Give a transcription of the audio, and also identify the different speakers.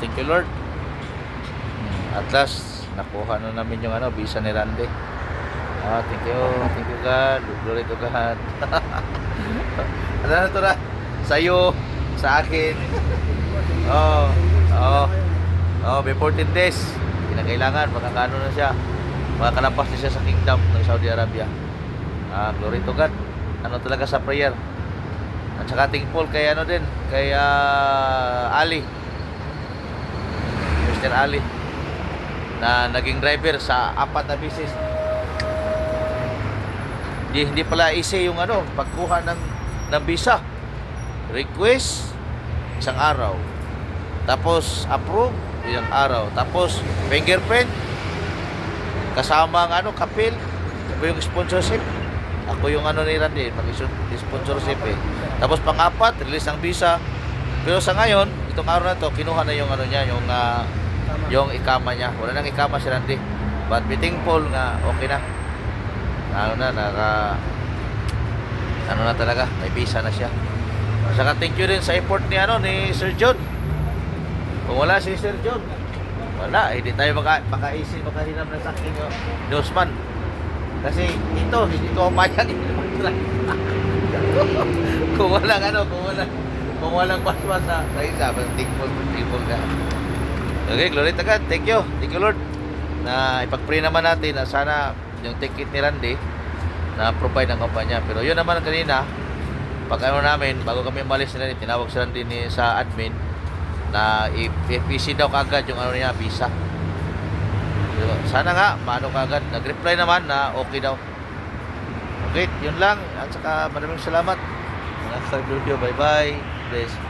Speaker 1: thank you Lord. At last, nakuha na namin yung visa ni Randy. Thank you God, glory to God. Ano na ito na? Sa'yo, sa akin. May 14 days. Kinakailangan, magkakano na siya. Makakalabas na siya sa kingdom ng Saudi Arabia. Glory to God. Ano talaga sa prayer. At saka thankful kay kay Ali. Mr. Ali. Na naging driver sa 4 na bisis. Hindi pala easy yung pagkuha ng visa. Request, isang araw. Tapos approve, isang araw. Tapos fingerprint, kasama ang kapil. Ako yung sponsorship. Ako yung ni Randy, mag-sponsorship eh. Tapos pang-4, release ng visa. Pero sa ngayon, itong araw na to, kinuha na yung niya, yung ikama niya. Wala nang ikama si Randy. But be thankful nga okay na. Na talaga, may visa na siya. Saka thank you din sa effort ni Sir John. Kung wala si Sir John, wala, hindi tayo makaisip, makahinam ng saking ni Osman. Kasi hindi ko payag. Kung walang paspas na isa, thankful ka. Okay, glory to God. Thank you Lord. Na ipag-pray naman natin na sana yung ticket ni Randy na provide ng kumpanya. Pero yun naman kanina, pag namin, bago kami umalis nila, tinawag si Randy sa admin na i-PC daw kagad yung niya, visa. So, sana nga, kagad. Nag-reply naman na okay daw. Okay, yun lang. At saka maraming salamat. Next video, bye-bye. Bless.